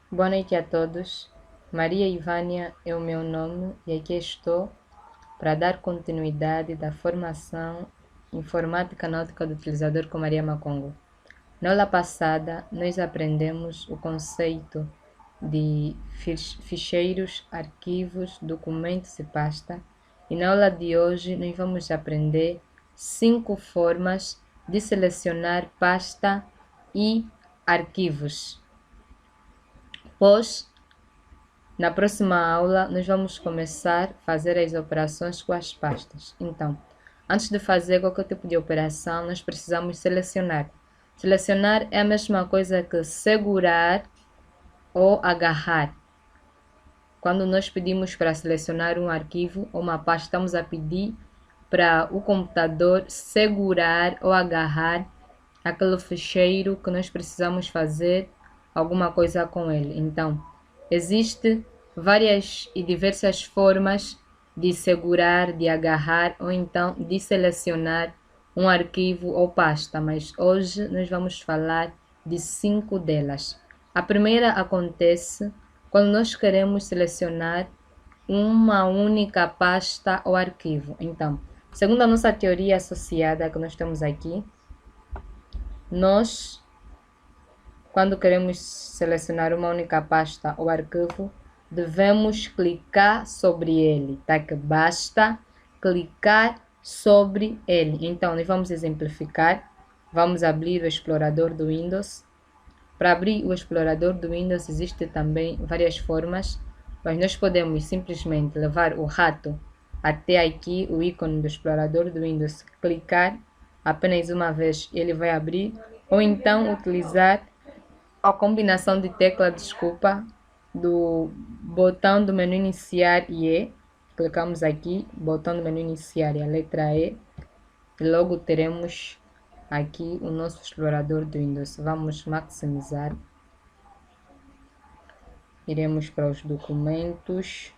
Boa noite a todos. Maria Ivânia é o meu nome e aqui estou para dar continuidade da formação Informática Náutica do Utilizador com Maria Macongo. Na aula passada, nós aprendemos o conceito de ficheiros, arquivos, documentos e pasta. E na aula de hoje, nós vamos aprender 5 formas de selecionar pasta e arquivos. Pois, na próxima aula, nós vamos começar a fazer as operações com as pastas. Então, antes de fazer qualquer tipo de operação, nós precisamos selecionar. Selecionar é a mesma coisa que segurar ou agarrar. Quando nós pedimos para selecionar um arquivo ou uma pasta, estamos a pedir para o computador segurar ou agarrar aquele ficheiro que nós precisamos fazer alguma coisa com ele. Então, existem várias e diversas formas de segurar, de agarrar ou então de selecionar um arquivo ou pasta, mas hoje nós vamos falar de 5 delas. A primeira acontece quando nós queremos selecionar uma única pasta ou arquivo. Então, segundo a nossa teoria associada que nós temos aqui, nós, quando queremos selecionar uma única pasta ou arquivo, devemos clicar sobre ele, tá? Que basta clicar sobre ele. Então, nós vamos exemplificar. Vamos abrir o explorador do Windows. Para abrir o explorador do Windows, existem também várias formas, mas nós podemos simplesmente levar o rato até aqui, o ícone do explorador do Windows, clicar apenas uma vez, ele vai abrir, ou então utilizar a combinação de tecla, do botão do menu iniciar e E. Clicamos aqui, botão do menu iniciar e a letra E, e logo teremos aqui o nosso explorador do Windows. Vamos maximizar. Iremos para os documentos.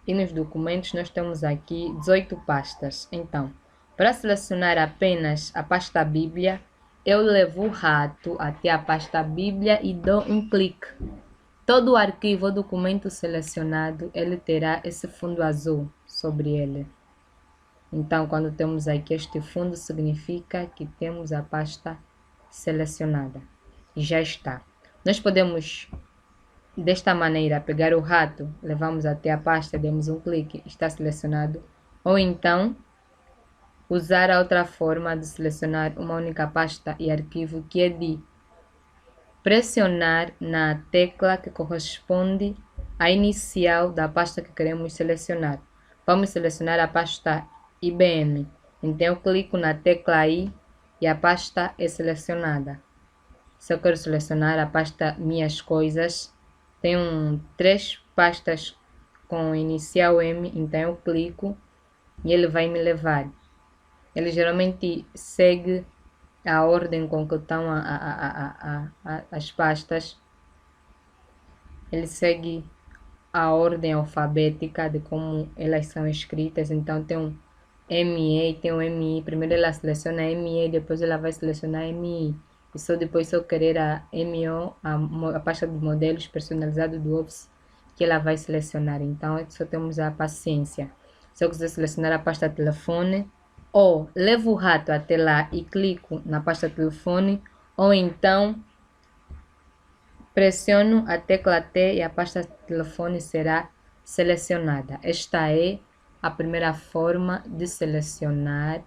E nos documentos nós temos aqui 18 pastas. Então, para selecionar apenas a pasta Bíblia, eu levo o rato até a pasta Bíblia e dou um clique. Todo o arquivo ou documento selecionado, ele terá esse fundo azul sobre ele. Então, quando temos aqui este fundo, significa que temos a pasta selecionada. E já está. Nós podemos, desta maneira, pegar o rato, levamos até a pasta, demos um clique, está selecionado. Ou então, usar a outra forma de selecionar uma única pasta e arquivo, que é de pressionar na tecla que corresponde à inicial da pasta que queremos selecionar. Vamos selecionar a pasta IBM. Então, eu clico na tecla I e a pasta é selecionada. Se eu quero selecionar a pasta Minhas Coisas, tenho 3 pastas com inicial M, então eu clico e ele vai me levar. Ele geralmente segue a ordem com que estão as pastas. Ele segue a ordem alfabética de como elas são escritas. Então tem um ME e tem um MI. Primeiro ela seleciona ME, depois ela vai selecionar MI. E só depois, se eu querer a MO, a pasta de modelos personalizado do Office, que ela vai selecionar. Então só temos a paciência. Se eu quiser selecionar a pasta telefone, ou levo o rato até lá e clico na pasta telefone, ou então pressiono a tecla T e a pasta telefone será selecionada. Esta é a primeira forma de selecionar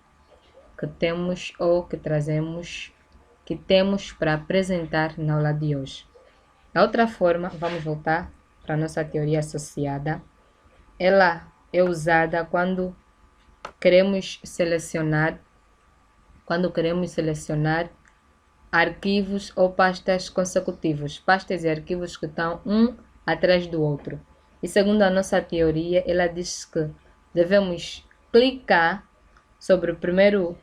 que temos ou que temos para apresentar na aula de hoje. A outra forma, vamos voltar para a nossa teoria associada. Ela é usada quando queremos selecionar arquivos ou pastas consecutivos, pastas e arquivos que estão um atrás do outro. E segundo a nossa teoria, ela diz que devemos clicar sobre o primeiro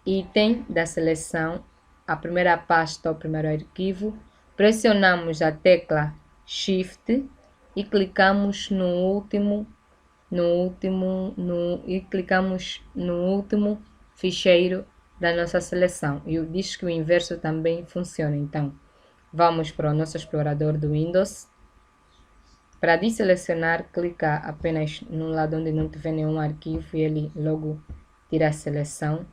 item da seleção, a primeira pasta ou primeiro arquivo, pressionamos a tecla Shift e clicamos clicamos no último ficheiro da nossa seleção. E diz que o inverso também funciona. Então, Vamos para o nosso explorador do Windows. Para desselecionar, clica apenas no lado onde não tiver nenhum arquivo e ele logo tira a seleção.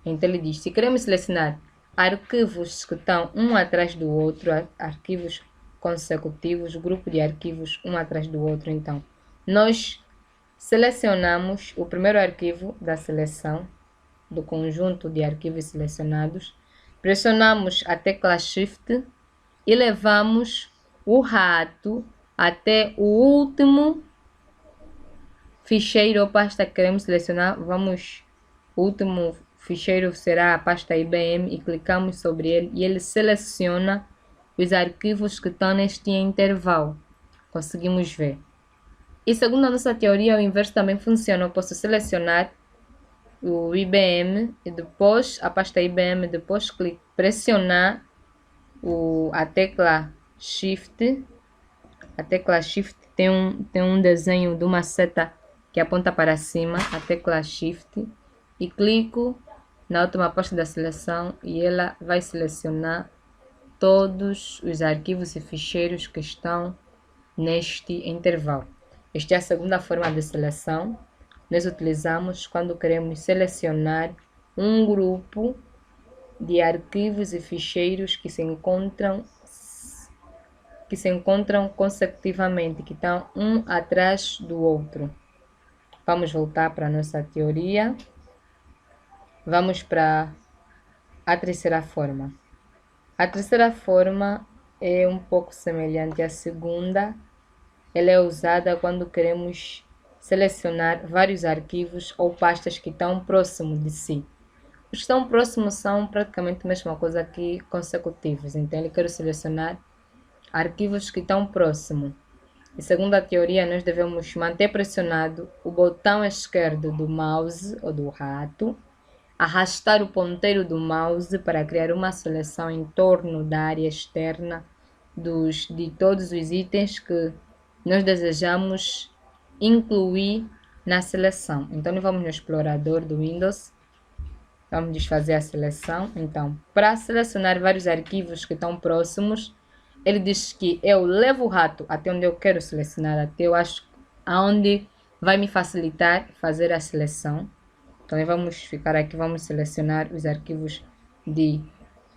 Então ele diz, se queremos selecionar arquivos que estão um atrás do outro, arquivos consecutivos, grupo de arquivos um atrás do outro, então nós selecionamos o primeiro arquivo da seleção, do conjunto de arquivos selecionados, pressionamos a tecla Shift e levamos o rato até o último ficheiro ou pasta que queremos selecionar. O último ficheiro será a pasta IBM e clicamos sobre ele e ele seleciona os arquivos que estão neste intervalo. Conseguimos ver. E segundo a nossa teoria, o inverso também funciona. Eu posso selecionar o IBM e depois a pasta IBM, depois pressionar a tecla Shift. A tecla Shift tem um desenho de uma seta que aponta para cima, a tecla Shift, e clico na última pasta da seleção e ela vai selecionar todos os arquivos e ficheiros que estão neste intervalo. Esta é a segunda forma de seleção. Nós utilizamos quando queremos selecionar um grupo de arquivos e ficheiros que se encontram consecutivamente, que estão um atrás do outro. Vamos voltar para a nossa teoria. Vamos para a terceira forma. A terceira forma é um pouco semelhante à segunda. Ela é usada quando queremos selecionar vários arquivos ou pastas que estão próximos de si. Os que estão próximos são praticamente a mesma coisa que consecutivos. Então, eu quero selecionar arquivos que estão próximos. E segundo a teoria, nós devemos manter pressionado o botão esquerdo do mouse ou do rato, arrastar o ponteiro do mouse para criar uma seleção em torno da área externa de todos os itens que nós desejamos incluir na seleção. Então, vamos no explorador do Windows. Vamos desfazer a seleção. Então, para selecionar vários arquivos que estão próximos, ele diz que eu levo o rato até onde eu quero selecionar, até eu acho aonde vai me facilitar fazer a seleção. Então, vamos ficar aqui, vamos selecionar os arquivos de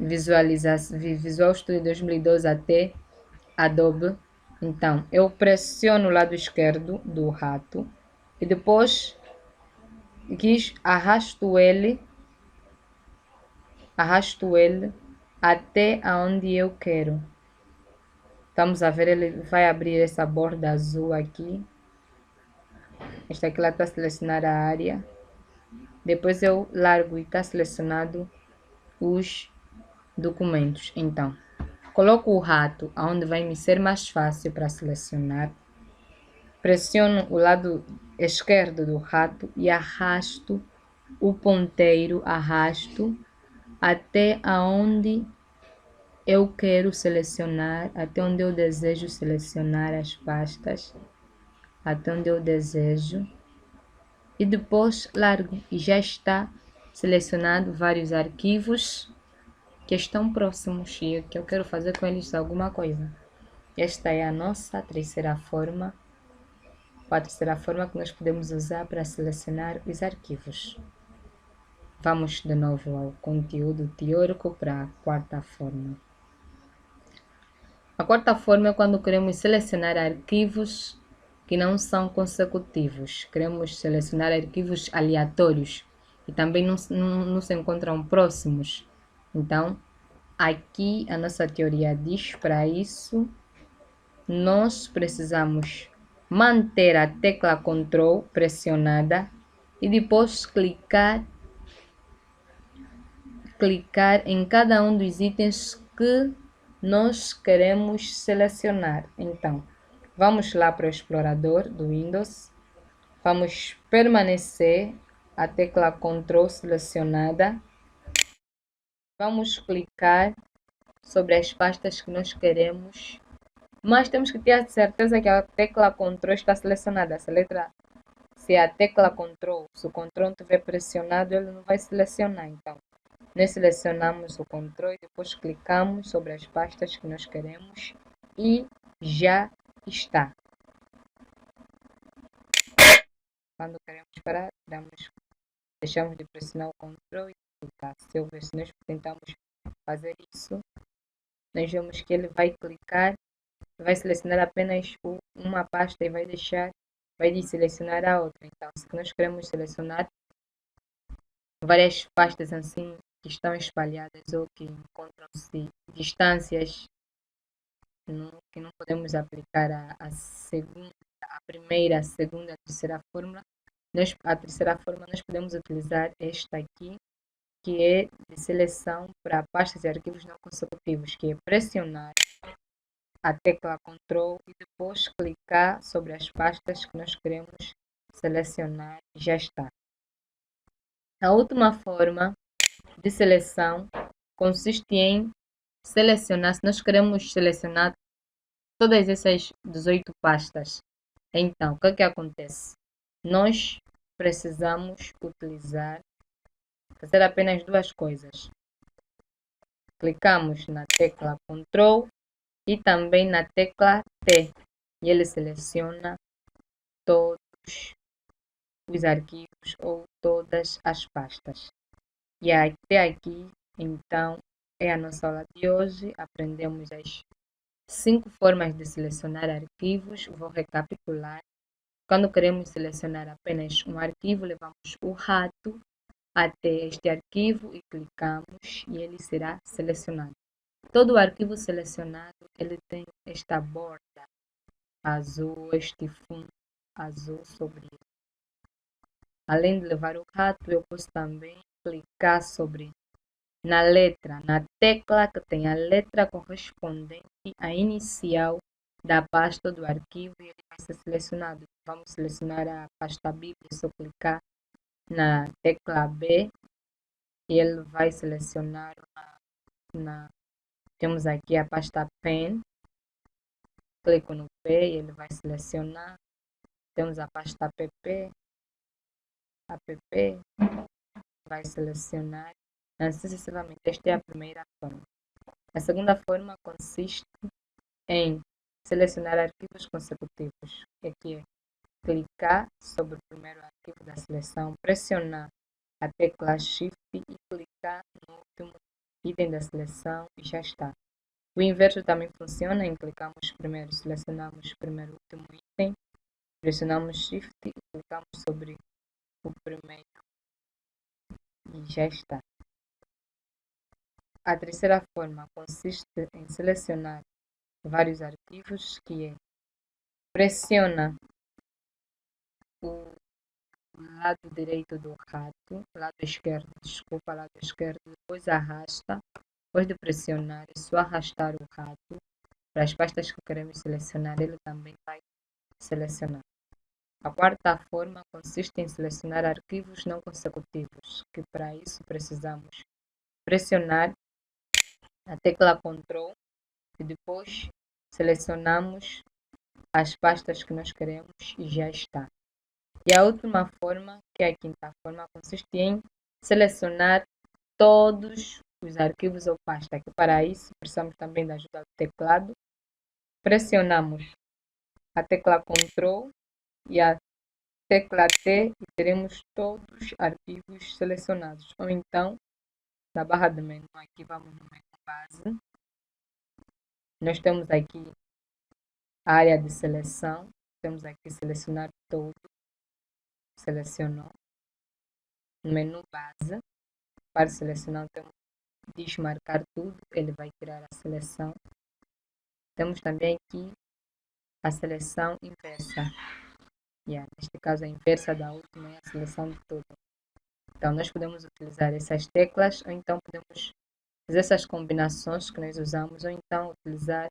Visual Studio 2012 até Adobe. Então, eu pressiono o lado esquerdo do rato e depois arrasto ele até aonde eu quero. Vamos a ver, ele vai abrir essa borda azul aqui. Esta aqui lá está selecionada a área. Depois eu largo e está selecionado os documentos. Então, coloco o rato aonde vai me ser mais fácil para selecionar. Pressiono o lado esquerdo do rato e arrasto o ponteiro, até aonde eu quero selecionar, até onde eu desejo selecionar as pastas, até onde eu desejo. E depois largo e já está selecionado vários arquivos que estão próximos e que eu quero fazer com eles alguma coisa. Esta é a nossa terceira forma. A terceira forma que nós podemos usar para selecionar os arquivos. Vamos de novo ao conteúdo teórico para a quarta forma. A quarta forma é quando queremos selecionar arquivos que não são consecutivos. Queremos selecionar arquivos aleatórios e também não se encontram próximos. Então, aqui a nossa teoria diz para isso, nós precisamos manter a tecla Ctrl pressionada e depois clicar em cada um dos itens que nós queremos selecionar. Então, vamos lá para o explorador do Windows. Vamos permanecer a tecla Ctrl selecionada. Vamos clicar sobre as pastas que nós queremos. Mas temos que ter a certeza que a tecla Ctrl está selecionada. Se a tecla Ctrl, se o Ctrl estiver pressionado, ele não vai selecionar. Então, Nós selecionamos o controle, depois clicamos sobre as pastas que nós queremos e já está. Quando queremos parar, deixamos de pressionar o controle e clicar. Se nós tentamos fazer isso, nós vemos que ele vai clicar, vai selecionar apenas uma pasta e vai selecionar a outra. Então, se nós queremos selecionar várias pastas assim que estão espalhadas ou que encontram-se distâncias que não podemos aplicar a primeira, a segunda, a terceira fórmula, nós podemos utilizar esta aqui, que é de seleção para pastas e arquivos não consecutivos, que é pressionar a tecla Ctrl e depois clicar sobre as pastas que nós queremos selecionar e já está. A última forma de seleção consiste em selecionar, se nós queremos selecionar todas essas 18 pastas, então o que acontece? Nós precisamos fazer apenas duas coisas. Clicamos na tecla Ctrl e também na tecla T e ele seleciona todos os arquivos ou todas as pastas. E até aqui, então, é a nossa aula de hoje. Aprendemos as 5 formas de selecionar arquivos. Vou recapitular. Quando queremos selecionar apenas um arquivo, levamos o rato até este arquivo e clicamos e ele será selecionado. Todo arquivo selecionado ele tem esta borda azul, este fundo azul sobre ele. Além de levar o rato, eu posso também clicar na tecla que tem a letra correspondente à inicial da pasta do arquivo e ele vai ser selecionado. Vamos selecionar a pasta Bíblia, só clicar na tecla B e ele vai selecionar temos aqui a pasta Pen, clico no P e ele vai selecionar. Temos a pasta app vai selecionar sucessivamente. Esta é a primeira forma. A segunda forma consiste em selecionar arquivos consecutivos, que é clicar sobre o primeiro arquivo da seleção, pressionar a tecla Shift e clicar no último item da seleção e já está. O inverso também funciona, selecionamos primeiro o último item, pressionamos Shift e clicamos sobre o primeiro e já está. A terceira forma consiste em selecionar vários arquivos, que é pressiona o lado direito do rato, lado esquerdo, depois arrasta, depois de pressionar, é só arrastar o rato para as pastas que queremos selecionar, ele também vai selecionar. A quarta forma consiste em selecionar arquivos não consecutivos, que para isso precisamos pressionar a tecla Ctrl e depois selecionamos as pastas que nós queremos e já está. E a última forma, que é a quinta forma, consiste em selecionar todos os arquivos ou pastas, que para isso precisamos também da ajuda do teclado. Pressionamos a tecla Ctrl e a tecla T e teremos todos os arquivos selecionados. Ou então, na barra de menu, aqui vamos no menu base. Nós temos aqui a área de seleção. Temos aqui selecionar todo. Selecionou. No menu base, para selecionar, temos desmarcar tudo. Ele vai tirar a seleção. Temos também aqui a seleção inversa. Neste caso, a inversa da última é a seleção de tudo. Então, nós podemos utilizar essas teclas ou então podemos fazer essas combinações que nós usamos ou então utilizar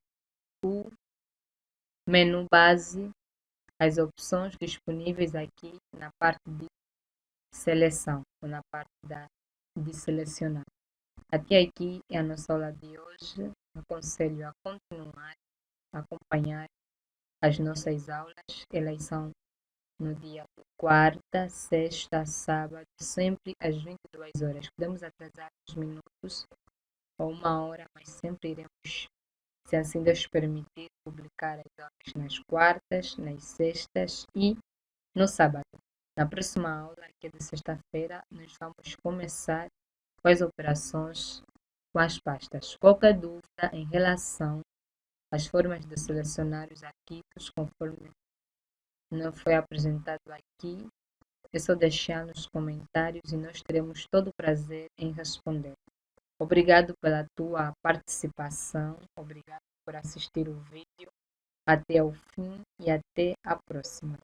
o menu base, as opções disponíveis aqui na parte de seleção ou na parte de selecionar. Até aqui é a nossa aula de hoje. Aconselho a continuar a acompanhar as nossas aulas. Elas são no dia de quarta, sexta, sábado, sempre às 22 horas. Podemos atrasar uns minutos ou uma hora, mas sempre iremos, se assim Deus permitir, publicar as aulas nas quartas, nas sextas e no sábado. Na próxima aula, que é de sexta-feira, nós vamos começar com as operações com as pastas. Qualquer dúvida em relação às formas de selecionar os arquivos, conforme não foi apresentado aqui, é só deixar nos comentários e nós teremos todo o prazer em responder. Obrigado pela tua participação, obrigado por assistir o vídeo até o fim e até a próxima.